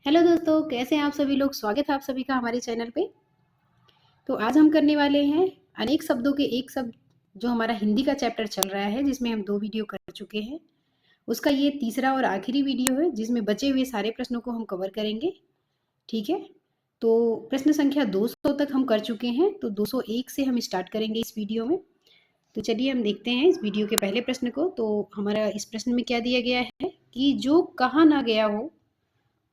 Hello दोस्तों, कैसे हैं आप सभी लोग। स्वागत है आप सभी का हमारे चैनल पे। तो आज हम करने वाले हैं अनेक शब्दों के एक शब्द, जो हमारा हिंदी का चैप्टर चल रहा है, जिसमें हम 2 वीडियो कर चुके हैं। उसका ये तीसरा और आखिरी वीडियो है, जिसमें बचे हुए सारे प्रश्नों को हम कवर करेंगे। ठीक है, तो प्रश्न संख्या 200 तक हम कर चुके हैं, तो 201 से हम स्टार्ट करेंगे इस वीडियो में। तो चलिए हम देखते हैं इस वीडियो के पहले प्रश्न को। तो हमारा इस प्रश्न में क्या दिया गया है कि जो कहा ना गया हो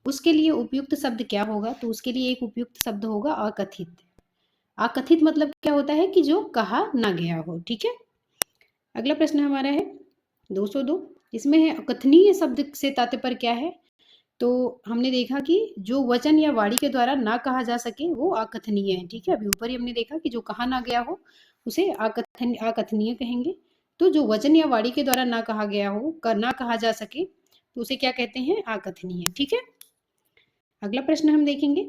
उसके लिए उपयुक्त शब्द क्या होगा। तो उसके लिए एक उपयुक्त शब्द होगा अकथित। अकथित मतलब क्या होता है कि जो कहा ना गया हो। ठीक है, अगला प्रश्न हमारा है 202। इसमें है अकथनीय शब्द से तात्पर्य क्या है। तो हमने देखा कि जो वचन या वाणी के द्वारा ना कहा जा सके वो अकथनीय है। ठीक है, अभी ऊपर ही हमने देखा कि जो कहा ना गया हो उसे अकथनीय कहेंगे। तो जो वचन या वाणी के द्वारा ना कहा गया हो, ना कहा जा सके, तो उसे क्या कहते हैं, अकथनीय। ठीक है, अगला प्रश्न हम देखेंगे।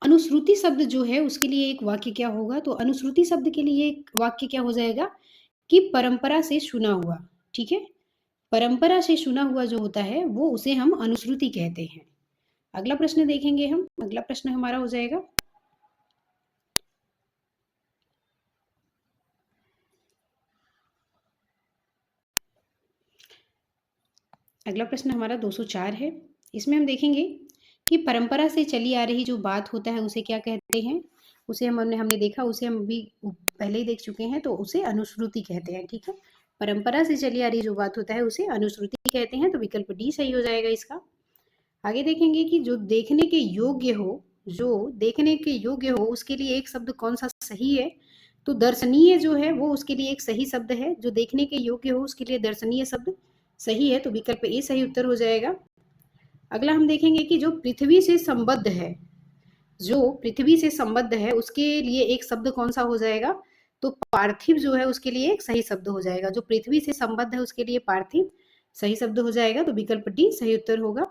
अनुश्रुति शब्द जो है उसके लिए एक वाक्य क्या होगा। तो अनुश्रुति शब्द के लिए एक वाक्य क्या हो जाएगा कि परंपरा से सुना हुआ। ठीक है, परंपरा से सुना हुआ जो होता है वो उसे हम अनुश्रुति कहते हैं। अगला प्रश्न देखेंगे हम। अगला प्रश्न हमारा हो जाएगा अगला प्रश्न हमारा 204 है। इसमें हम देखेंगे कि परंपरा से चली आ रही जो बात होता है उसे क्या कहते हैं। उसे हमने देखा, उसे हम भी पहले ही देख चुके हैं, तो उसे अनुश्रुति कहते हैं। ठीक है, परंपरा से चली आ रही जो बात होता है उसे अनुश्रुति कहते हैं। तो विकल्प डी सही हो जाएगा इसका। आगे देखेंगे कि जो देखने के योग्य हो, जो देखने के योग्य हो उसके लिए एक शब्द कौन सा सही है। तो दर्शनीय जो है वो उसके लिए एक सही शब्द है। जो देखने के योग्य हो उसके लिए दर्शनीय शब्द सही है। तो विकल्प ए सही उत्तर हो जाएगा। अगला हम देखेंगे कि जो पृथ्वी से संबद्ध है, जो पृथ्वी से संबद्ध है उसके लिए एक शब्द कौन सा हो जाएगा। तो पार्थिव जो है उसके लिए एक सही शब्द हो जाएगा। जो पृथ्वी से संबद्ध है उसके लिए पार्थिव सही शब्द हो जाएगा। तो विकल्प डी सही उत्तर होगा।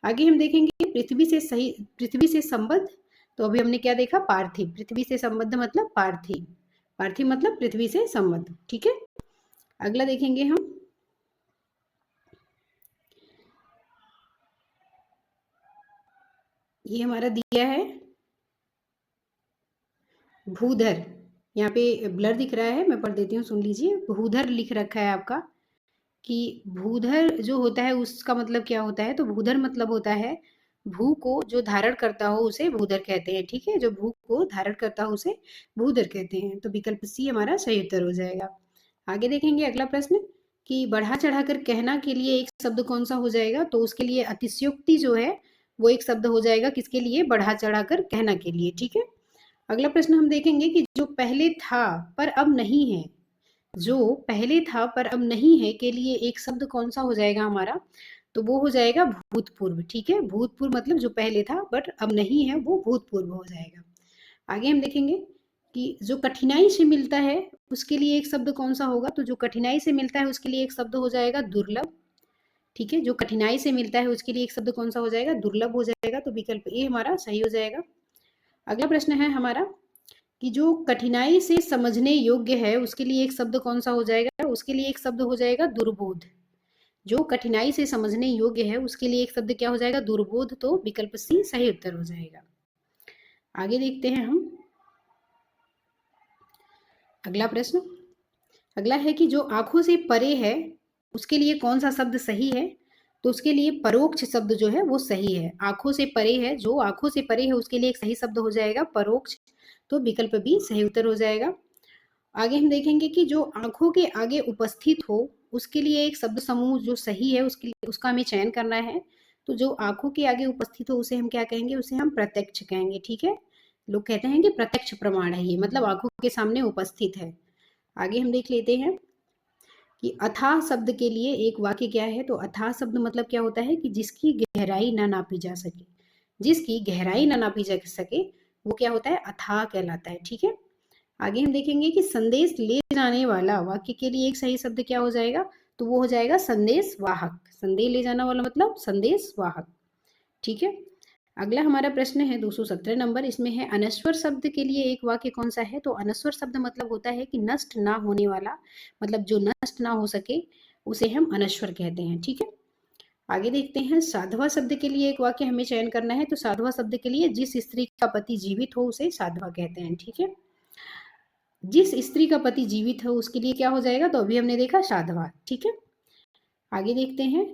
आगे हम देखेंगे पृथ्वी से संबद्ध। तो अभी हमने क्या देखा, पार्थिव। पृथ्वी से संबद्ध मतलब पार्थिव, पार्थिव मतलब पृथ्वी से संबद्ध। ठीक है, अगला देखेंगे हम। ये हमारा दिया है भूधर। यहाँ पे ब्लर दिख रहा है, मैं पढ़ देती हूँ, सुन लीजिए। भूधर लिख रखा है आपका कि भूधर जो होता है उसका मतलब क्या होता है। तो भूधर मतलब होता है भू को जो धारण करता हो उसे भूधर कहते हैं। ठीक है, जो भू को धारण करता हो उसे भूधर कहते हैं। तो विकल्प सी हमारा सही उत्तर हो जाएगा। आगे देखेंगे अगला प्रश्न कि बढ़ा चढ़ाकर कहना के लिए एक शब्द कौन सा हो जाएगा। तो उसके लिए अतिशयोक्ति जो है वो एक शब्द हो जाएगा। किसके लिए, बढ़ा चढ़ाकर कहना के लिए। ठीक है, अगला प्रश्न हम देखेंगे कि जो पहले था पर अब नहीं है, जो पहले था पर अब नहीं है के लिए एक शब्द कौन सा हो जाएगा हमारा। तो वो हो जाएगा भूतपूर्व। ठीक है, भूतपूर्व मतलब जो पहले था बट अब नहीं है वो भूतपूर्व हो जाएगा। आगे हम देखेंगे कि जो कठिनाई से मिलता है उसके लिए एक शब्द कौन सा होगा। तो जो कठिनाई से मिलता है उसके लिए एक शब्द हो जाएगा दुर्लभ। ठीक है, जो कठिनाई से मिलता है उसके लिए एक शब्द कौन सा हो जाएगा, दुर्लभ हो जाएगा। तो विकल्प ए हमारा सही हो जाएगा। अगला प्रश्न है हमारा कि जो कठिनाई से समझने योग्य है उसके लिए एक शब्द कौन सा हो जाएगा। उसके लिए एक शब्द हो जाएगा दुर्बोध। जो कठिनाई से समझने योग्य है उसके लिए एक शब्द क्या हो जाएगा, दुर्बोध। तो विकल्प सी सही उत्तर हो जाएगा। आगे देखते हैं हम अगला प्रश्न। अगला है कि जो आंखों से परे है उसके लिए कौन सा शब्द सही है। तो उसके लिए परोक्ष शब्द जो है वो सही है। आंखों से परे है, जो आंखों से परे है उसके लिए एक सही शब्द हो जाएगा परोक्ष। तो विकल्प बी सही उत्तर हो जाएगा। आगे हम देखेंगे कि जो आंखों के आगे उपस्थित हो उसके लिए एक शब्द समूह जो सही है उसका हमें चयन करना है। तो जो आंखों के आगे उपस्थित हो उसे हम क्या कहेंगे, उसे हम प्रत्यक्ष कहेंगे। ठीक है, लोग कहते हैं कि प्रत्यक्ष प्रमाण है ये, मतलब आंखों के सामने उपस्थित है। आगे हम देख लेते हैं कि अथाह शब्द के लिए एक वाक्य क्या है। तो अथाह शब्द मतलब क्या होता है कि जिसकी गहराई ना नापी जा सके, जिसकी गहराई ना नापी जा सके वो क्या होता है, अथाह कहलाता है। ठीक है, आगे हम देखेंगे कि संदेश ले जाने वाला वाक्य के लिए एक सही शब्द क्या हो जाएगा। तो वो हो जाएगा संदेश वाहक। संदेश ले जाना वाला मतलब संदेश वाहक। ठीक है, अगला हमारा प्रश्न है 217 नंबर। इसमें है अनश्वर शब्द के लिए एक वाक्य कौन सा है। तो अनश्वर शब्द मतलब होता है कि नष्ट ना होने वाला, मतलब जो नष्ट ना हो सके उसे हम अनश्वर कहते हैं। ठीक है, आगे देखते हैं, साधवा शब्द के लिए एक वाक्य हमें चयन करना है। तो साधवा शब्द के लिए जिस स्त्री का पति जीवित हो उसे साधवा कहते हैं, ठीक है। जिस स्त्री का पति जीवित हो उसके लिए क्या हो जाएगा, तो अभी हमने देखा साधवा, ठीक है। आगे देखते हैं,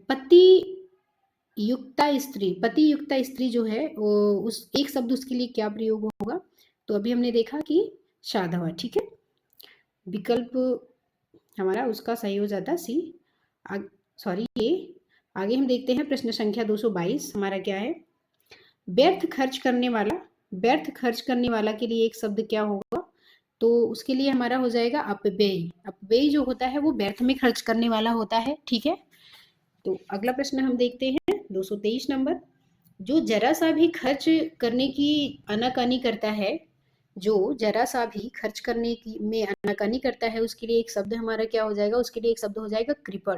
पति युक्ता स्त्री, पति युक्ता स्त्री जो है वो उस एक शब्द उसके लिए क्या प्रयोग होगा, तो अभी हमने देखा कि साधवा, ठीक है। विकल्प हमारा उसका सही हो जाता सी। सॉरी ये आगे हम देखते हैं प्रश्न संख्या 222 हमारा क्या है, व्यर्थ खर्च करने वाला, व्यर्थ खर्च करने वाला के लिए एक शब्द क्या होगा, तो उसके लिए हमारा हो जाएगा अपव्यय। अपव्यय जो होता है वो व्यर्थ में खर्च करने वाला होता है, ठीक है। तो अगला प्रश्न हम देखते हैं 223 नंबर, जो जरा सा भी खर्च करने की आनाकानी करता है, जो जरा सा भी खर्च करने की में आनाकानी करता है उसके लिए एक शब्द हमारा क्या हो जाएगा, उसके लिए एक शब्द हो जाएगा कृपण।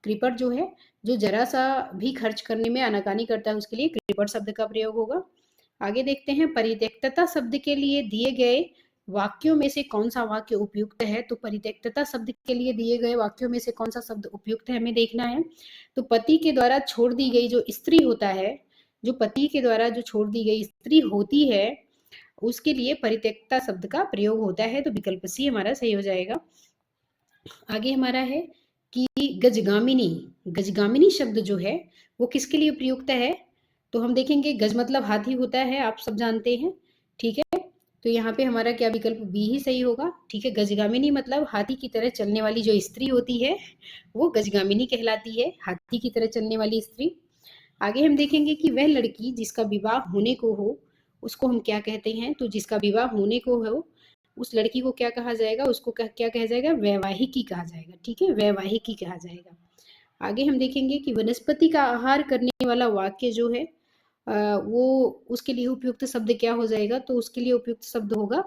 कृपण जो है, जो जरा सा भी खर्च करने में आनाकानी करता है उसके लिए कृपण शब्द का प्रयोग होगा। आगे देखते हैं, परित्यक्तता शब्द के लिए दिए गए वाक्यों में से कौन सा वाक्य उपयुक्त है, तो परित्यक्तता शब्द के लिए दिए गए वाक्यों में से कौन सा शब्द उपयुक्त है हमें देखना है। तो पति के द्वारा छोड़ दी गई जो स्त्री होता है, जो पति के द्वारा जो छोड़ दी गई स्त्री होती है उसके लिए परित्यक्ता शब्द का प्रयोग होता है, तो विकल्प सी हमारा सही हो जाएगा। आगे हमारा है कि गजगामिनी, गजगामिनी शब्द जो है वो किसके लिए प्रयुक्त है, तो हम देखेंगे गज मतलब हाथी होता है, आप सब जानते हैं, ठीक है। तो यहाँ पे हमारा क्या विकल्प बी ही सही होगा, ठीक है। गजगामिनी मतलब हाथी की तरह चलने वाली जो स्त्री होती है वो गजगामिनी कहलाती है, हाथी की तरह चलने वाली स्त्री। आगे हम देखेंगे कि वह लड़की जिसका विवाह होने को हो उसको हम क्या कहते हैं, तो जिसका विवाह होने को हो उस लड़की को क्या कहा जाएगा, उसको क्या कहा जाएगा, वैवाहिकी कहा जाएगा, ठीक है, वैवाहिकी कहा जाएगा। आगे हम देखेंगे कि वनस्पति का आहार करने वाला वाक्य जो है वो उसके लिए उपयुक्त शब्द क्या हो जाएगा, तो उसके लिए उपयुक्त शब्द होगा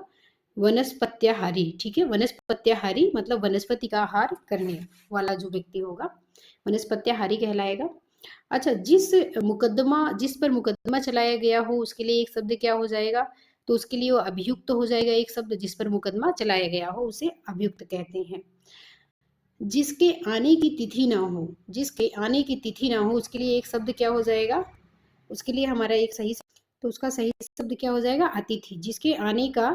वनस्पत्याहारी, ठीक है। वनस्पत्याहारी मतलब वनस्पति का आहार करने वाला जो व्यक्ति होगा वनस्पत्याहारी कहलाएगा। अच्छा, जिस पर मुकदमा चलाया गया हो उसके लिए एक शब्द क्या हो जाएगा, तो उसके लिए वो अभियुक्त हो जाएगा एक शब्द, जिस पर मुकदमा चलाया गया हो उसे अभियुक्त कहते हैं। जिसके आने की तिथि ना हो, जिसके आने की तिथि ना हो उसके लिए एक शब्द क्या हो जाएगा, उसके लिए हमारा एक सही, तो उसका सही शब्द क्या हो जाएगा, अतिथि। जिसके आने का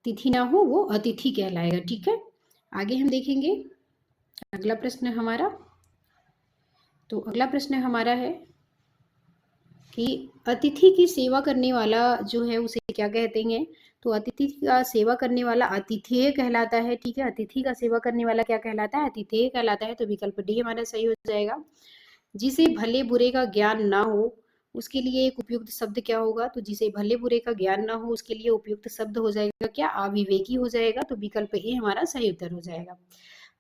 तिथि ना हो वो अतिथि कहलाएगा, ठीक है। आगे हम देखेंगे अगला प्रश्न हमारा, तो अगला प्रश्न हमारा है कि अतिथि की सेवा करने वाला जो है उसे क्या कहते हैं, तो अतिथि का सेवा करने वाला अतिथेय कहलाता है, ठीक है। अतिथि का सेवा करने वाला क्या कहलाता है, अतिथेय कहलाता है, तो विकल्प डी हमारा सही हो जाएगा। जिसे भले बुरे का ज्ञान ना हो उसके लिए एक उपयुक्त शब्द क्या होगा, तो जिसे भले बुरे का ज्ञान ना हो उसके लिए उपयुक्त शब्द हो जाएगा क्या, अविवेकी हो जाएगा, तो विकल्प ए हमारा सही उत्तर हो जाएगा।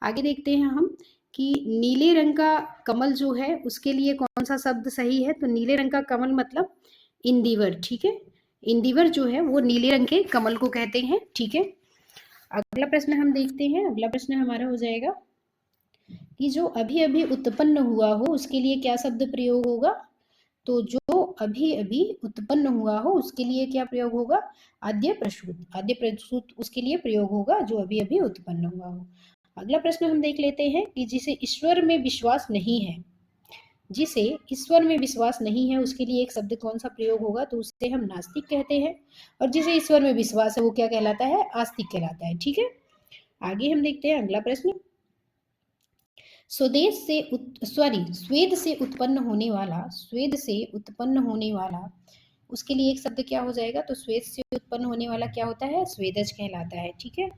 आगे देखते हैं हम कि नीले रंग का कमल जो है उसके लिए कौन सा शब्द सही है, तो नीले रंग का कमल मतलब इंदिवर, ठीक है। इंदिवर जो है वो नीले रंग के कमल को कहते हैं, ठीक है। अगला प्रश्न हम देखते हैं, अगला प्रश्न हमारा हो जाएगा कि जो अभी अभी उत्पन्न हुआ हो उसके लिए क्या शब्द प्रयोग होगा, तो जो अभी अभी उत्पन्न हुआ हो उसके लिए क्या प्रयोग होगा, आद्य प्रसूत, आद्य प्रसूत उसके लिए प्रयोग होगा जो अभी अभी उत्पन्न हुआ हो। अगला प्रश्न हम देख लेते हैं कि जिसे ईश्वर में विश्वास नहीं है, जिसे ईश्वर में विश्वास नहीं है उसके लिए एक शब्द कौन सा प्रयोग होगा, तो उसे हम नास्तिक कहते हैं, और जिसे ईश्वर में विश्वास है वो क्या कहलाता है, आस्तिक कहलाता है, ठीक है। आगे हम देखते हैं अगला प्रश्न, स्वदेश से स्वेद से उत्पन्न होने वाला, स्वेद से उत्पन्न होने वाला उसके लिए एक शब्द क्या हो जाएगा, तो स्वेद से उत्पन्न होने वाला क्या होता है, स्वेदज कहलाता है, ठीक है।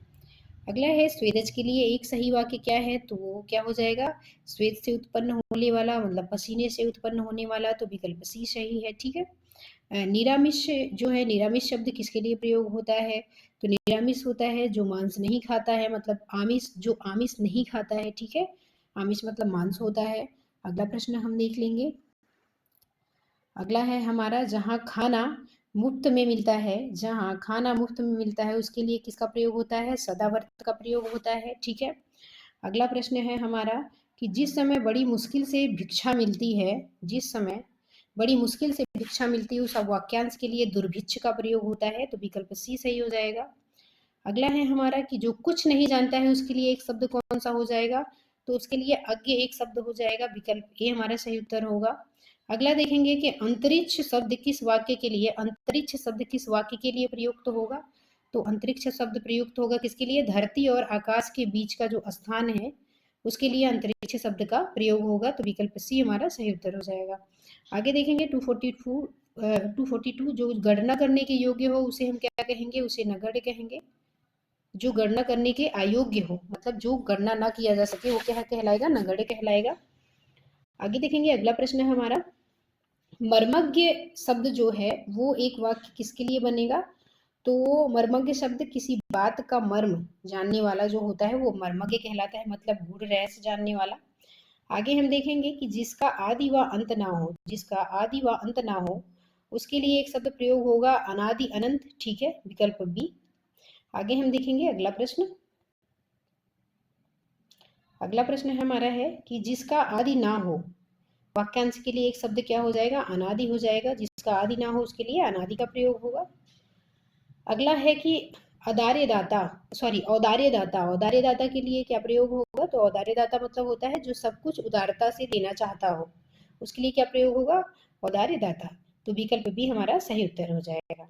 अगला है स्वेदज के लिए एक सही वाक्य क्या है, तो वो क्या हो जाएगा, स्वेद से उत्पन्न होने वाला मतलब पसीने से उत्पन्न होने वाला, तो विकल्प सी सही है, ठीक है। निरामिष जो है, निरामिष शब्द किसके लिए प्रयोग होता है, तो निरामिष होता है जो मांस नहीं खाता है, मतलब आमिष, जो आमिष नहीं खाता है, ठीक है। आमिष मतलब मांस होता है। अगला प्रश्न हम देख लेंगे, अगला है हमारा जहाँ खाना मुफ्त में मिलता है, जहाँ खाना मुफ्त में मिलता है उसके लिए किसका प्रयोग होता है, सदावर्त का प्रयोग होता है, ठीक है। अगला प्रश्न है हमारा कि जिस समय बड़ी मुश्किल से भिक्षा मिलती है, जिस समय बड़ी मुश्किल से भिक्षा मिलती है उस वाक्यांश के लिए दुर्भिक्ष का प्रयोग होता है, तो विकल्प सी सही हो जाएगा। अगला है हमारा कि जो कुछ नहीं जानता है उसके लिए एक शब्द कौन सा हो जाएगा, तो उसके लिए अज्ञ एक शब्द हो जाएगा, विकल्प ए हमारा सही उत्तर होगा। अगला देखेंगे कि अंतरिक्ष शब्द किस वाक्य के लिए, अंतरिक्ष शब्द किस वाक्य के लिए प्रयुक्त होगा। तो अंतरिक्ष शब्द प्रयुक्त होगा किसके लिए, धरती और आकाश के बीच का जो स्थान है उसके लिए अंतरिक्ष शब्द का प्रयोग होगा। तो विकल्प सी हमारा सही उत्तर हो जाएगा। आगे देखेंगे 242 जो गणना करने के योग्य हो उसे हम क्या कहेंगे, उसे नगण्य कहेंगे। जो गणना करने के अयोग्य हो, मतलब जो गणना ना किया जा सके, वो क्या कहलाएगा, नगण्य कहलाएगा। आगे देखेंगे अगला प्रश्न है हमारा, मर्मज्ञ शब्द जो है वो एक वाक्य किसके लिए बनेगा। तो मर्मज्ञ शब्द किसी बात का मर्म जानने वाला जो होता है वो मर्मज्ञ कहलाता है, मतलब गूढ़ रहस्य जानने वाला। आगे हम देखेंगे कि जिसका आदि व अंत ना हो, जिसका आदि व अंत ना हो उसके लिए एक शब्द प्रयोग होगा, अनादि अनंत, ठीक है, विकल्प बी। आगे हम देखेंगे अगला प्रश्न, अगला प्रश्न हमारा है कि जिसका आदि ना हो, वाक्यांश के लिए एक शब्द क्या हो जाएगा, अनादि हो जाएगा। जिसका आदि ना हो उसके लिए अनादि का प्रयोग होगा। अगला है कि औदार्यदाता, सॉरी औदार्यदाता, औदार्यदाता के लिए क्या प्रयोग होगा। तो औदार्यदाता मतलब होता है जो सब कुछ उदारता से देना चाहता हो, उसके लिए क्या प्रयोग होगा, औदार्यदाता। तो विकल्प बी हमारा सही उत्तर हो जाएगा।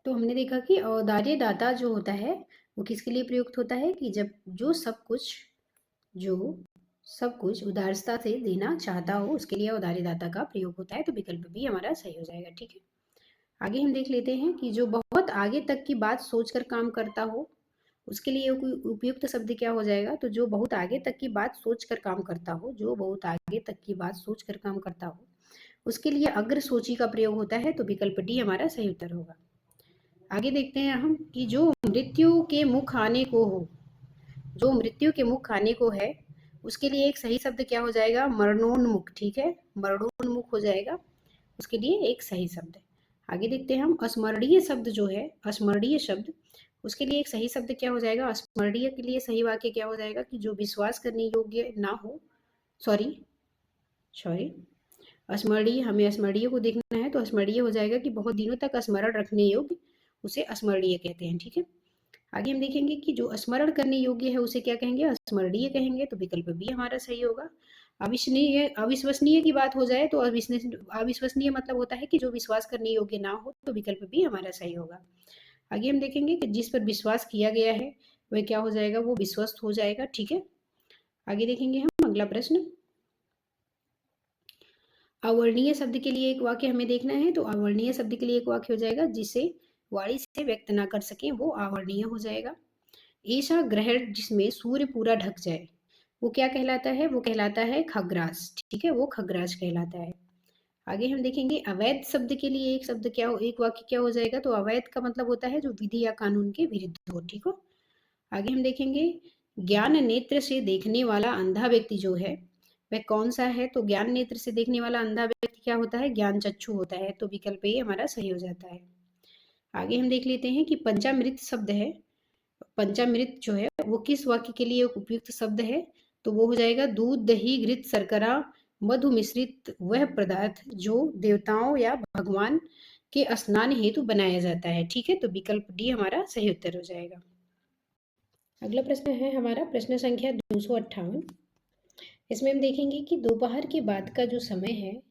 तो हमने देखा कि औदार्यदाता जो होता है वो किसके लिए प्रयुक्त होता है, कि जब जो सब कुछ उदारता से देना चाहता हो उसके लिए औदार्यदाता का प्रयोग होता है। तो विकल्प बी हमारा सही हो जाएगा, ठीक है। आगे हम देख लेते हैं कि जो बहुत आगे तक की बात सोचकर काम करता हो उसके लिए उपयुक्त शब्द क्या हो जाएगा। तो जो बहुत आगे तक की बात सोचकर काम करता हो, जो बहुत आगे तक की बात सोचकर काम करता हो उसके लिए अग्र सोची का प्रयोग होता है। तो विकल्प डी हमारा सही उत्तर होगा। आगे देखते हैं हम कि जो मृत्यु के मुख आने को हो, जो मृत्यु के मुख आने को है उसके लिए एक सही शब्द क्या हो जाएगा, मरणोन्मुख, ठीक है, मरणोन्मुख हो जाएगा उसके लिए एक सही शब्द। आगे देखते हैं हम अस्मरणीय शब्द जो है, अस्मरणीय शब्द उसके लिए एक सही शब्द क्या हो जाएगा, अस्मरणीय के लिए सही वाक्य क्या हो जाएगा कि जो विश्वास करने योग्य ना हो, सॉरी सॉरी स्मरणीय, हमें स्मरणीय को देखना है तो स्मरणीय हो जाएगा कि बहुत दिनों तक स्मरण रखने योग्य, उसे स्मरणीय कहते हैं, ठीक है। आगे हम देखेंगे कि जो स्मरण करने योग्य है उसे क्या कहेंगे, स्मरणीय कहेंगे। तो विकल्प बी हमारा सही होगा। अविश्वसनीय, अविश्वसनीय की बात हो जाए तो अविश्वसनीय मतलब होता है कि जो विश्वास करने योग्य ना हो। तो विकल्प बी हमारा सही होगा। आगे हम देखेंगे कि जिस पर विश्वास किया गया है वह क्या हो जाएगा, वो विश्वस्त हो जाएगा, ठीक है। आगे देखेंगे हम अगला प्रश्न, अवर्णीय शब्द के लिए एक वाक्य हमें देखना है। तो अवर्णीय शब्द के लिए एक वाक्य हो जाएगा जिसे वाणी से व्यक्त ना कर सके वो अवर्णीय हो जाएगा। ऐसा ग्रहण जिसमें सूर्य पूरा ढक जाए वो क्या कहलाता है, वो कहलाता है खग्रास, ठीक है, वो खग्रास कहलाता है। आगे हम देखेंगे अवैध शब्द के लिए एक शब्द क्या हो, एक वाक्य क्या हो जाएगा। तो अवैध का मतलब होता है जो विधि या कानून के विरुद्ध हो, ठीक हो। आगे हम देखेंगे ज्ञान नेत्र से देखने वाला अंधा व्यक्ति जो है वह कौन सा है। तो ज्ञान नेत्र से देखने वाला अंधा व्यक्ति क्या होता है, ज्ञान चक्षु होता है। तो विकल्प ये हमारा सही हो जाता है। आगे हम देख लेते हैं कि पंचामृत शब्द है, पंचामृत जो है वो किस वाक्य के लिए उपयुक्त शब्द है। तो वो हो जाएगा दूध दही घृत शर्करा मधु मिश्रित वह पदार्थ जो देवताओं या भगवान के स्नान हेतु बनाया जाता है, ठीक है। तो विकल्प डी हमारा सही उत्तर हो जाएगा। अगला प्रश्न है हमारा प्रश्न संख्या 258। इसमें हम देखेंगे कि दोपहर के बाद का जो समय है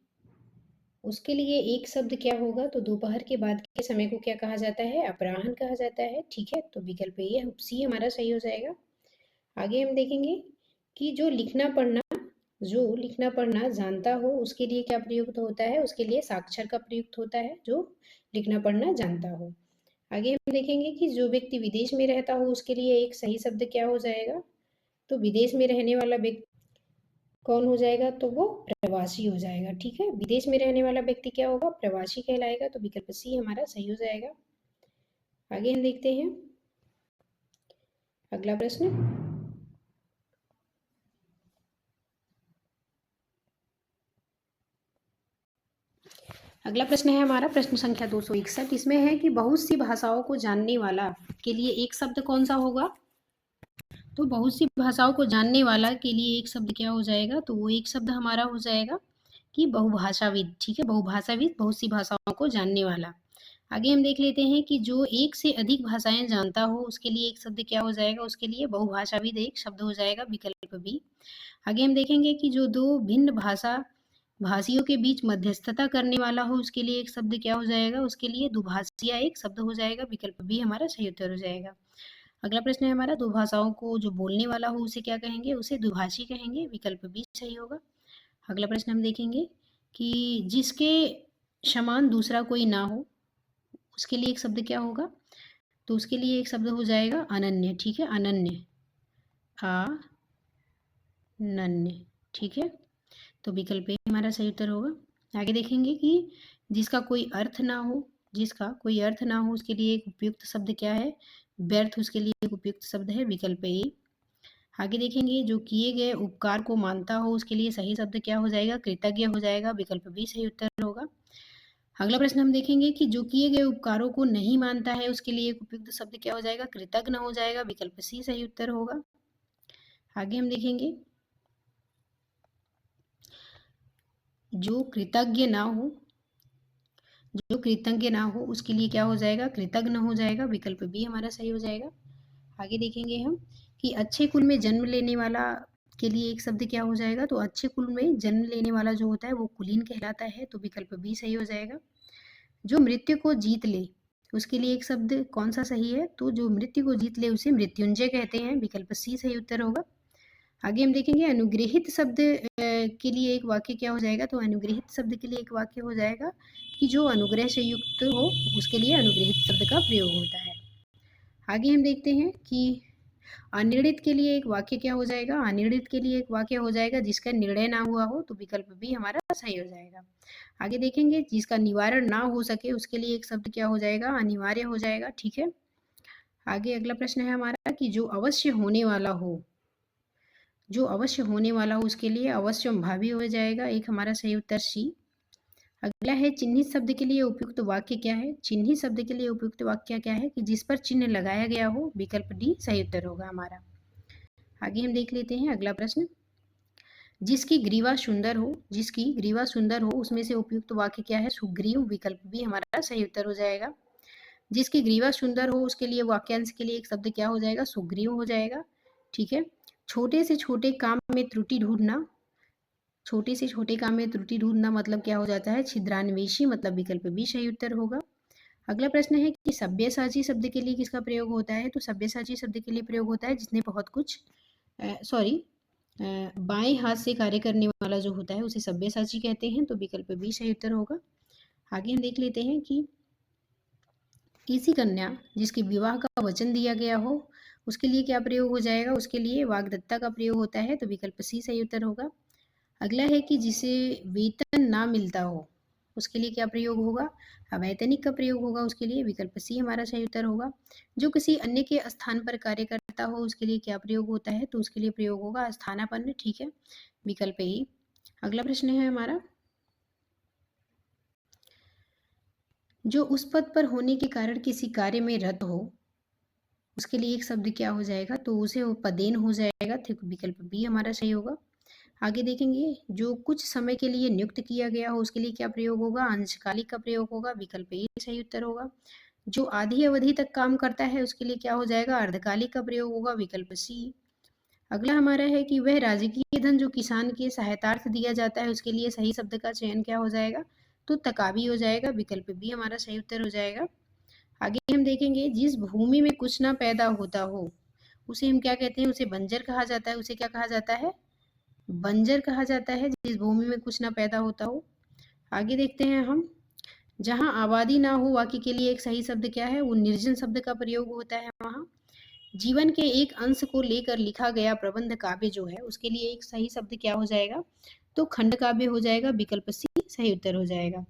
उसके लिए एक शब्द क्या होगा। तो दोपहर के बाद के समय को क्या कहा जाता है, अपराह्न कहा जाता है, ठीक है। तो विकल्प ये सी हमारा सही हो जाएगा। आगे हम देखेंगे कि जो लिखना पढ़ना जानता हो उसके लिए क्या प्रयुक्त होता है, उसके लिए साक्षर का प्रयुक्त होता है, जो लिखना पढ़ना जानता हो। आगे हम देखेंगे कि जो व्यक्ति विदेश में रहता हो उसके लिए एक सही शब्द क्या हो जाएगा। तो विदेश में रहने वाला व्यक्ति कौन हो जाएगा, तो वो प्रवासी हो जाएगा, ठीक है। विदेश में रहने वाला व्यक्ति क्या होगा, प्रवासी कहलाएगा। तो विकल्प सी हमारा सही हो जाएगा। आगे हम देखते हैं अगला प्रश्न, अगला प्रश्न है हमारा प्रश्न संख्या 261। इसमें है कि बहुत सी भाषाओं को जानने वाला के लिए एक शब्द कौन सा होगा। तो बहुत सी भाषाओं को जानने वाला के लिए एक शब्द क्या हो जाएगा। तो वो एक शब्द हमारा हो जाएगा कि बहुभाषाविद, ठीक है, बहुभाषाविद, बहुत सी भाषाओं को जानने वाला। आगे हम देख लेते हैं कि जो एक से अधिक भाषाएं जानता हो उसके लिए एक शब्द क्या हो जाएगा, उसके लिए बहुभाषाविद एक शब्द हो जाएगा, विकल्प बी। आगे हम देखेंगे कि जो दो भिन्न भाषियों के बीच मध्यस्थता करने वाला हो उसके लिए एक शब्द क्या हो जाएगा, उसके लिए दुभाषिया एक शब्द हो जाएगा, विकल्प बी हमारा सही उत्तर हो जाएगा। अगला प्रश्न है हमारा, दो भाषाओं को जो बोलने वाला हो उसे क्या कहेंगे, उसे दुभाषी कहेंगे, विकल्प बी सही होगा। अगला प्रश्न हम देखेंगे कि जिसके समान दूसरा कोई ना हो उसके लिए एक शब्द क्या होगा, तो उसके लिए एक शब्द हो जाएगा अनन्य। ठीक है, अनन्य, अनन्य। ठीक है, तो विकल्प ए हमारा सही उत्तर होगा। आगे देखेंगे कि जिसका कोई अर्थ ना हो, जिसका कोई अर्थ ना हो उसके लिए एक उपयुक्त शब्द क्या है, व्यर्थ उसके लिए एक उपयुक्त शब्द है, विकल्प ए। आगे देखेंगे जो किए गए उपकार को मानता हो उसके लिए सही शब्द क्या हो जाएगा, कृतज्ञ हो जाएगा, विकल्प बी सही उत्तर होगा। अगला प्रश्न हम देखेंगे कि जो किए गए उपकारों को नहीं मानता है उसके लिए एक उपयुक्त शब्द क्या हो जाएगा, कृतज्ञ हो जाएगा, विकल्प सी सही उत्तर होगा। आगे हम देखेंगे जो कृतज्ञ ना हो, जो कृतज्ञ ना हो उसके लिए क्या हो जाएगा, कृतज्ञ हो जाएगा, विकल्प बी हमारा सही हो जाएगा। आगे देखेंगे हम कि अच्छे कुल में जन्म लेने वाला के लिए एक शब्द क्या हो जाएगा, तो अच्छे कुल में जन्म लेने वाला जो होता है वो कुलीन कहलाता है, तो विकल्प बी सही हो जाएगा। जो मृत्यु को जीत ले उसके लिए एक शब्द कौन सा सही है, तो जो मृत्यु को जीत ले उसे मृत्युंजय कहते हैं, विकल्प सी सही उत्तर होगा। आगे हम देखेंगे अनुग्रहित शब्द के लिए एक वाक्य क्या हो जाएगा, तो अनुग्रहित शब्द के लिए एक वाक्य हो जाएगा कि जो अनुग्रह से युक्त हो उसके लिए अनुग्रहित शब्द का प्रयोग होता है। आगे हम देखते हैं कि अनिर्णित के लिए एक वाक्य क्या हो जाएगा, अनिर्णित के लिए एक वाक्य हो जाएगा जिसका निर्णय ना हुआ हो, तो विकल्प बी हमारा सही हो जाएगा। आगे देखेंगे जिसका निवारण ना हो सके उसके लिए एक शब्द क्या हो जाएगा, अनिवार्य हो जाएगा। ठीक है, आगे अगला प्रश्न है हमारा कि जो अवश्य होने वाला हो, जो अवश्य होने वाला हो उसके लिए अवश्यम भावी हो जाएगा, एक हमारा सही उत्तर सी। अगला है चिन्हित शब्द के लिए उपयुक्त वाक्य क्या है, चिन्हित शब्द के लिए उपयुक्त वाक्य क्या है कि जिस पर चिन्ह लगाया गया हो, विकल्प डी सही उत्तर होगा हमारा। आगे हम देख लेते हैं अगला प्रश्न, जिसकी ग्रीवा सुंदर हो, जिसकी ग्रीवा सुंदर हो उसमें से उपयुक्त वाक्य क्या है, सुग्रीव, विकल्प भी हमारा सही उत्तर हो जाएगा। जिसकी ग्रीवा सुंदर हो उसके लिए वाक्यांश के लिए एक शब्द क्या हो जाएगा, सुग्रीव हो जाएगा। ठीक है, छोटे से छोटे काम में त्रुटि ढूंढना, छोटे से छोटे काम में त्रुटि ढूंढना मतलब क्या हो जाता है, छिद्रान्वेषी, मतलब विकल्प भी सही उत्तर होगा। अगला प्रश्न है कि सब्यसाची शब्द के लिए किसका प्रयोग होता है, तो सब्यसाची शब्द के लिए प्रयोग होता है जिसने बहुत कुछ बाएं हाथ से कार्य करने वाला जो होता है उसे सब्यसाची कहते हैं, तो विकल्प बी सही उत्तर होगा। आगे हम देख लेते हैं कि किसी कन्या जिसके विवाह का वचन दिया गया हो उसके लिए क्या प्रयोग हो जाएगा, उसके लिए वाग्दत्ता का प्रयोग होता है, तो विकल्प सी सही उत्तर होगा। अगला है कि जिसे वेतन ना मिलता हो उसके लिए क्या प्रयोग होगा, अवैतनिक का प्रयोग होगा, उसके लिए विकल्प सी हमारा सही उत्तर होगा। जो किसी अन्य के स्थान पर कार्य करता हो उसके लिए क्या प्रयोग होता है, तो उसके लिए प्रयोग होगा स्थानापन्न। ठीक है, विकल्प ए। अगला प्रश्न है हमारा, जो उस पद पर होने के कारण किसी कार्य में रत हो उसके लिए एक शब्द क्या हो जाएगा, तो उसे वो पदेन हो जाएगा, ठीक, विकल्प बी हमारा सही होगा। आगे देखेंगे जो कुछ समय के लिए नियुक्त किया गया हो उसके लिए क्या प्रयोग होगा, अंशकालिक का प्रयोग होगा, विकल्प ए सही उत्तर होगा। जो आधी अवधि तक काम करता है उसके लिए क्या हो जाएगा, अर्धकालिक का प्रयोग होगा, विकल्प सी। अगला हमारा है कि वह राजकीय धन जो किसान के सहायतार्थ दिया जाता है उसके लिए सही शब्द का चयन क्या हो जाएगा, तो तकावी हो जाएगा, विकल्प बी हमारा सही उत्तर हो जाएगा। आगे हम देखेंगे जिस भूमि में कुछ ना पैदा होता हो उसे हम क्या कहते हैं, उसे बंजर कहा जाता है, उसे क्या कहा जाता है, बंजर कहा जाता है, जिस भूमि में कुछ ना पैदा होता हो। आगे देखते हैं हम, जहां आबादी ना हो वाक्य के लिए एक सही शब्द क्या है, वो निर्जन शब्द का प्रयोग होता है। वहां जीवन के एक अंश को लेकर लिखा गया प्रबंध काव्य जो है उसके लिए एक सही शब्द क्या हो जाएगा, तो खंड काव्य हो जाएगा, विकल्प सी सही उत्तर हो जाएगा।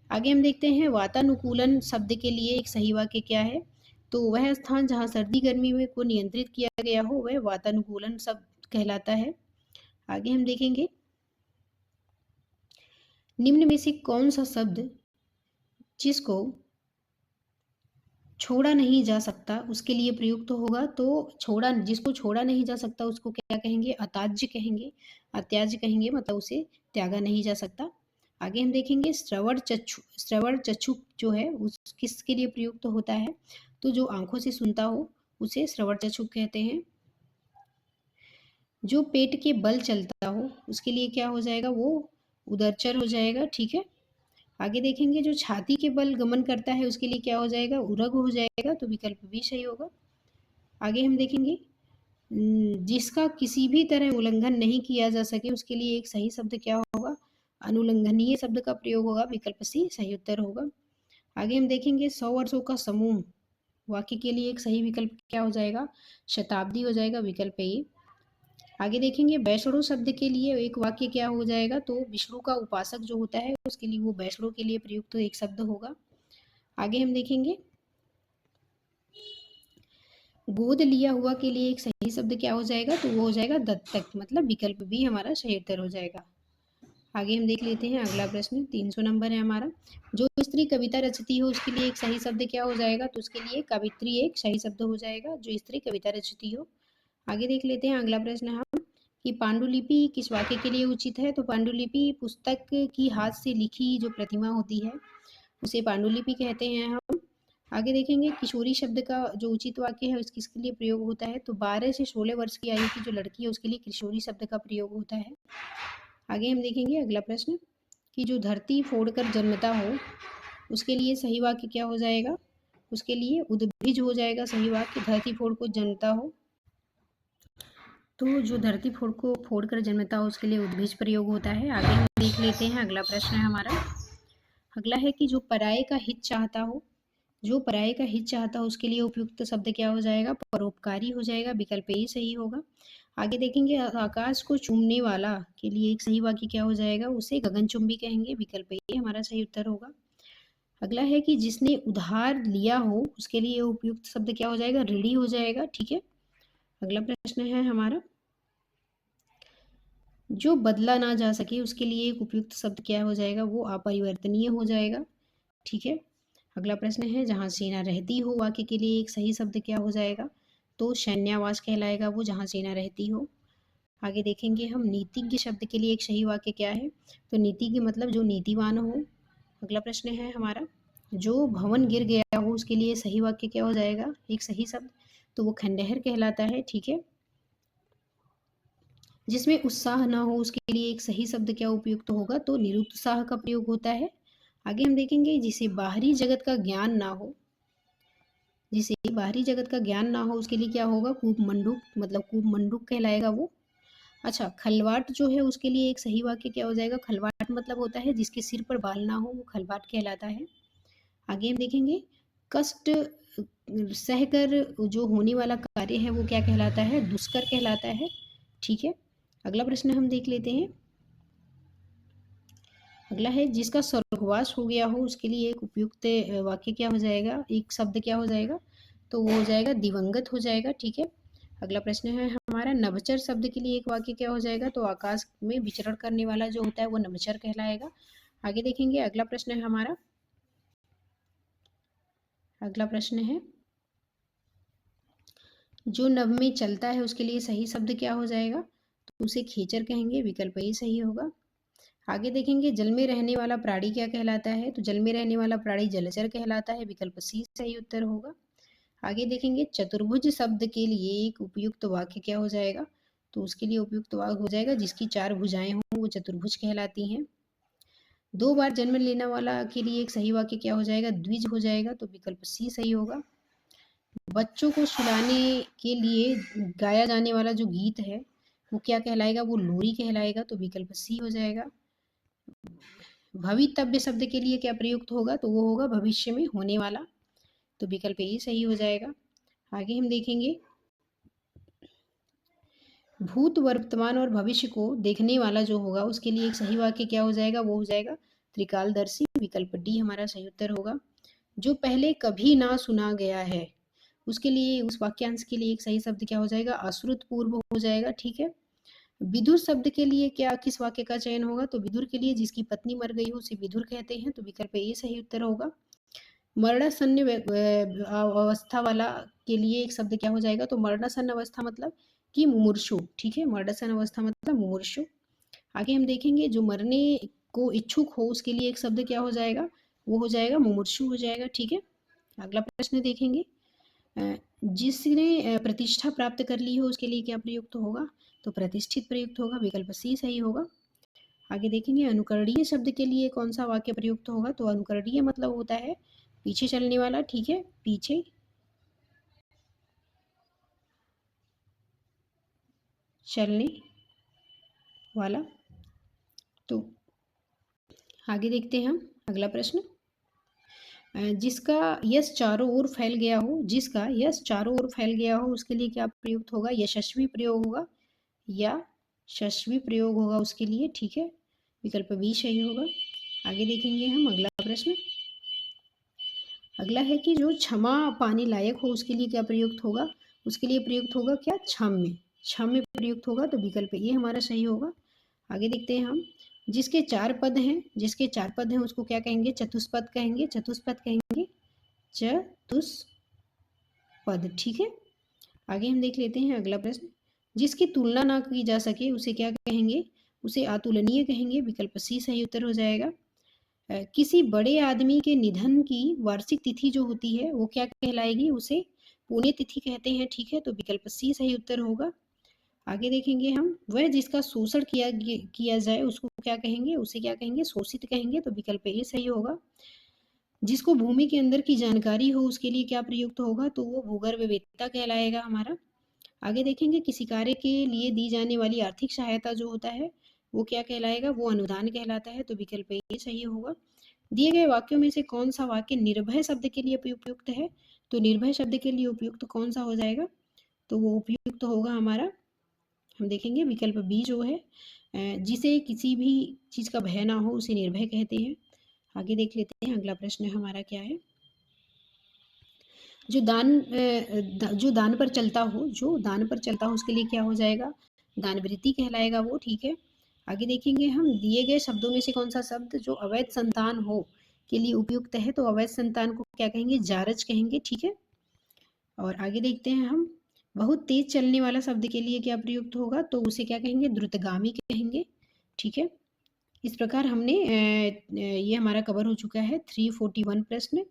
आगे हम देखते हैं वातानुकूलन शब्द के लिए एक सही वाक्य क्या है, तो वह स्थान जहाँ सर्दी गर्मी में को नियंत्रित किया गया हो वह वातानुकूलन शब्द कहलाता है। आगे हम देखेंगे निम्न में से कौन सा शब्द जिसको छोड़ा नहीं जा सकता उसके लिए प्रयुक्त होगा, तो छोड़ा, जिसको छोड़ा नहीं जा सकता उसको क्या कहेंगे, अताज्य कहेंगे, अत्याज्य कहेंगे, मतलब उसे त्यागा नहीं जा सकता। आगे हम देखेंगे श्रवण चक्षु जो है उस किसके लिए प्रयुक्त होता है, तो जो आंखों से सुनता हो उसे श्रवण चक्षु कहते हैं। जो पेट के बल चलता हो उसके लिए क्या हो जाएगा, वो उदरचर हो जाएगा, ठीक है। आगे देखेंगे जो छाती के बल गमन करता है उसके लिए क्या हो जाएगा, उरग हो जाएगा, तो विकल्प भी सही होगा। आगे हम देखेंगे जिसका किसी भी तरह उल्लंघन नहीं किया जा सके उसके लिए एक सही शब्द क्या होगा, अनुल्लंघनीय शब्द का प्रयोग होगा, विकल्प सी सही उत्तर होगा। आगे हम देखेंगे 100 वर्षों का समूह वाक्य के लिए एक सही विकल्प क्या हो जाएगा, शताब्दी हो जाएगा, विकल्प ए। आगे देखेंगे वैष्णो शब्द के लिए एक वाक्य क्या हो जाएगा, तो विष्णु का उपासक जो होता है उसके लिए वो वैष्णो के लिए प्रयुक्त एक शब्द होगा। आगे हम देखेंगे गोद लिया हुआ के लिए एक सही शब्द क्या हो जाएगा, तो वो हो जाएगा दत्तक, मतलब विकल्प भी हमारा सही उत्तर हो जाएगा। आगे हम देख लेते हैं अगला प्रश्न, 300 नंबर है हमारा। जो स्त्री कविता रचती हो उसके लिए एक सही शब्द क्या हो जाएगा, तो उसके लिए कवित्री एक सही शब्द हो जाएगा, जो स्त्री कविता रचती हो। आगे देख लेते हैं अगला प्रश्न हम कि पांडुलिपि किस वाक्य के लिए उचित है, तो पांडुलिपि पुस्तक की हाथ से लिखी जो प्रतिमा होती है उसे पांडुलिपि कहते हैं हम। आगे देखेंगे किशोरी शब्द का जो उचित वाक्य है उस किसके लिए प्रयोग होता है, तो 12 से 16 वर्ष की आयु की जो लड़की है उसके लिए किशोरी शब्द का प्रयोग होता है। आगे हम देखेंगे अगला प्रश्न कि जो धरती फोड़कर जन्मता हो उसके लिए सही वाक्य क्या हो जाएगा, उसके लिए उद्भिज हो जाएगा सही वाक्य, धरती फोड़ को जन्मता हो तो जो धरती फोड़ कर जन्मता हो उसके लिए उद्भिज प्रयोग होता है। आगे हम देख लेते हैं अगला प्रश्न है हमारा। अगला है कि जो पराये का हित चाहता हो, जो पराये का हित चाहता हो उसके लिए उपयुक्त शब्द क्या हो जाएगा, परोपकारी हो जाएगा, विकल्प ए सही होगा। आगे देखेंगे आकाश को चूमने वाला के लिए एक सही वाक्य क्या हो जाएगा, उसे गगनचुंबी कहेंगे, विकल्प ए हमारा सही उत्तर होगा। अगला है कि जिसने उधार लिया हो उसके लिए उपयुक्त शब्द क्या हो जाएगा, ऋणी हो जाएगा, ठीक है। अगला प्रश्न है हमारा जो बदला ना जा सके उसके लिए एक उपयुक्त शब्द क्या हो जाएगा, वो अपरिवर्तनीय हो जाएगा, ठीक है। अगला प्रश्न है जहाँ सेना रहती हो वाक्य के लिए एक सही शब्द क्या हो जाएगा, तो सैन्यावास कहलाएगा वो, जहाँ सेना रहती हो। आगे देखेंगे हम नीतिज्ञ शब्द के लिए एक सही वाक्य क्या है, तो नीतिज्ञ मतलब जो नीतिवान हो। अगला प्रश्न है हमारा जो भवन गिर गया हो उसके लिए सही वाक्य क्या हो जाएगा, एक सही शब्द, तो वो खंडहर कहलाता है, ठीक है। जिसमें उत्साह ना हो उसके लिए एक सही शब्द क्या उपयुक्त होगा, तो निरुत्साह का प्रयोग होता है। आगे हम देखेंगे जिसे बाहरी जगत का ज्ञान ना हो, जिसे बाहरी जगत का ज्ञान ना हो उसके लिए क्या होगा, कूपमंडूक, मतलब कूपमंडूक कहलाएगा वो। अच्छा खलवाट जो है उसके लिए एक सही वाक्य क्या हो जाएगा, खलवाट मतलब होता है जिसके सिर पर बाल ना हो वो खलवाट कहलाता है। आगे हम देखेंगे कष्ट सहकर जो होने वाला कार्य है वो क्या कहलाता है, दुष्कर कहलाता है, ठीक है। अगला प्रश्न हम देख लेते हैं। अगला है जिसका स्वर्गवास हो गया हो उसके लिए एक उपयुक्त वाक्य क्या हो जाएगा, एक शब्द क्या हो जाएगा, तो वो हो जाएगा दिवंगत हो जाएगा, ठीक है। अगला प्रश्न है हमारा नभचर शब्द के लिए एक वाक्य क्या हो जाएगा, तो आकाश में विचरण करने वाला जो होता है वो नभचर कहलाएगा। आगे देखेंगे अगला प्रश्न है हमारा। अगला प्रश्न है जो नभ में चलता है उसके लिए सही शब्द क्या हो जाएगा, तो उसे खेचर कहेंगे, विकल्प ही सही होगा। आगे देखेंगे जल में रहने वाला प्राणी क्या कहलाता है, तो जल में रहने वाला प्राणी जलचर कहलाता है, विकल्प सी सही उत्तर होगा। आगे देखेंगे चतुर्भुज शब्द के लिए एक उपयुक्त वाक्य क्या हो जाएगा, तो उसके लिए उपयुक्त वाक्य हो जाएगा जिसकी 4 भुजाएं हों वो चतुर्भुज कहलाती हैं। 2 बार जन्म लेने वाला के लिए एक सही वाक्य क्या हो जाएगा, द्विज हो जाएगा, तो विकल्प सी सही होगा। बच्चों को सुलाने के लिए गाया जाने वाला जो गीत है वो क्या कहलाएगा, वो लोरी कहलाएगा, तो विकल्प सी हो जाएगा। भवितव्य शब्द के लिए क्या प्रयुक्त होगा, तो वो होगा भविष्य में होने वाला, तो विकल्प ए सही हो जाएगा। आगे हम देखेंगे भूत वर्तमान और भविष्य को देखने वाला जो होगा उसके लिए एक सही वाक्य क्या हो जाएगा, वो हो जाएगा त्रिकालदर्शी, विकल्प डी हमारा सही उत्तर होगा। जो पहले कभी ना सुना गया है उसके लिए उस वाक्यांश के लिए एक सही शब्द क्या हो जाएगा, अश्रुत पूर्व हो जाएगा, ठीक है। विदुर शब्द के लिए क्या किस वाक्य का चयन होगा, तो विदुर के लिए जिसकी पत्नी मर गई हो उसे विदुर कहते हैं, तो विकल्प ए सही उत्तर होगा। मरणासन्न अवस्था वाला के लिए एक शब्द क्या हो जाएगा, तो मरणासन्न अवस्था मतलब कि मुमूर्षु, ठीक है, मरणासन्न अवस्था मतलब मुमूर्षु। आगे हम देखेंगे जो मरने को इच्छुक हो उसके लिए एक शब्द क्या हो जाएगा, वो हो जाएगा मुमुक्षु हो जाएगा। ठीक है, अगला प्रश्न देखेंगे। जिसने प्रतिष्ठा प्राप्त कर ली हो उसके लिए क्या प्रयुक्त होगा, तो प्रतिष्ठित प्रयुक्त होगा, विकल्प सी सही होगा। आगे देखेंगे अनुकरणीय शब्द के लिए कौन सा वाक्य प्रयुक्त होगा, तो अनुकरणीय मतलब होता है पीछे चलने वाला। ठीक है, पीछे चलने वाला। तो आगे देखते हैं हम अगला प्रश्न। जिसका यश चारों ओर फैल गया हो, जिसका यश चारों ओर फैल गया हो उसके लिए क्या प्रयुक्त होगा, यशस्वी प्रयोग होगा या यशस्वी प्रयोग होगा उसके लिए। ठीक है, विकल्प बी सही होगा। आगे देखेंगे हम अगला प्रश्न। अगला है कि जो क्षमा पाने लायक हो उसके लिए क्या प्रयुक्त होगा, उसके लिए प्रयुक्त होगा क्या, क्षम्य, क्षम्य प्रयुक्त होगा, तो विकल्प ये हमारा सही होगा। आगे देखते हैं हम। जिसके चार पद हैं, जिसके चार पद हैं उसको क्या कहेंगे, चतुष्पद कहेंगे, चतुष्पद कहेंगे, चतुष्पद। ठीक है, आगे हम देख लेते हैं अगला प्रश्न। जिसकी तुलना ना की जा सके उसे क्या कहेंगे, उसे अतुलनीय कहेंगे, विकल्प सी सही उत्तर हो जाएगा। किसी बड़े आदमी के निधन की वार्षिक तिथि जो होती है वो क्या कहलाएगी, उसे पुण्य तिथि कहते हैं। ठीक है, तो विकल्प सी सही उत्तर होगा। आगे देखेंगे हम। वह जिसका शोषण किया जाए उसको क्या कहेंगे, उसे क्या कहेंगे, शोषित कहेंगे, तो विकल्प ए सही होगा। जिसको भूमि के अंदर की जानकारी हो उसके लिए क्या प्रयुक्त होगा, तो वो भूगर्भ वेत्ता कहलाएगा हमारा। आगे देखेंगे किसी कार्य के लिए दी जाने वाली आर्थिक सहायता जो होता है वो क्या कहलाएगा, वो अनुदान कहलाता है, तो विकल्प ए सही होगा। दिए गए वाक्यों में से कौन सा वाक्य निर्भय शब्द के लिए उपयुक्त है, तो निर्भय शब्द के लिए उपयुक्त कौन सा हो जाएगा, तो वो उपयुक्त होगा हमारा, हम देखेंगे विकल्प बी जो है, जिसे किसी भी चीज़ का भय ना हो उसे निर्भय कहते हैं। आगे देख लेते हैं अगला प्रश्न हमारा क्या है। जो दान पर चलता हो, जो दान पर चलता हो उसके लिए क्या हो जाएगा, दानवृत्ति कहलाएगा वो। ठीक है, आगे देखेंगे हम। दिए गए शब्दों में से कौन सा शब्द जो अवैध संतान हो के लिए उपयुक्त है, तो अवैध संतान को क्या कहेंगे, जारज कहेंगे। ठीक है, और आगे देखते हैं हम। बहुत तेज चलने वाला शब्द के लिए क्या प्रयुक्त होगा, तो उसे क्या कहेंगे, द्रुतगामी कहेंगे। ठीक है, इस प्रकार हमने ये हमारा कवर हो चुका है 341 प्रश्न,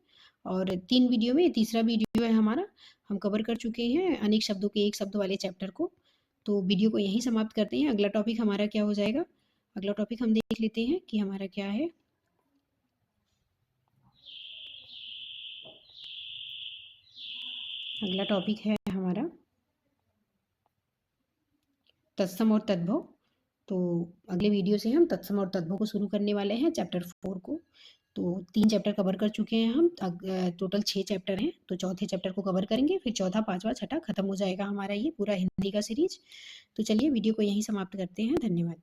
और 3 वीडियो में तीसरा वीडियो है हमारा। हम कवर कर चुके हैं अनेक शब्दों के एक शब्द वाले चैप्टर को। तो वीडियो को यहीं समाप्त करते हैं। अगला टॉपिक हमारा क्या हो जाएगा, अगला टॉपिक हम देख लेते हैं कि हमारा क्या है। अगला टॉपिक है हमारा तत्सम और तद्भव। तो अगले वीडियो से हम तत्सम और तद्भव को शुरू करने वाले हैं, चैप्टर 4 को। तो 3 चैप्टर कवर कर चुके हैं हम, टोटल 6 चैप्टर हैं, तो चौथे चैप्टर को कवर करेंगे, फिर चौथा, पांचवा, छठा खत्म हो जाएगा हमारा ये पूरा हिंदी का सीरीज। तो चलिए वीडियो को यहीं समाप्त करते हैं, धन्यवाद।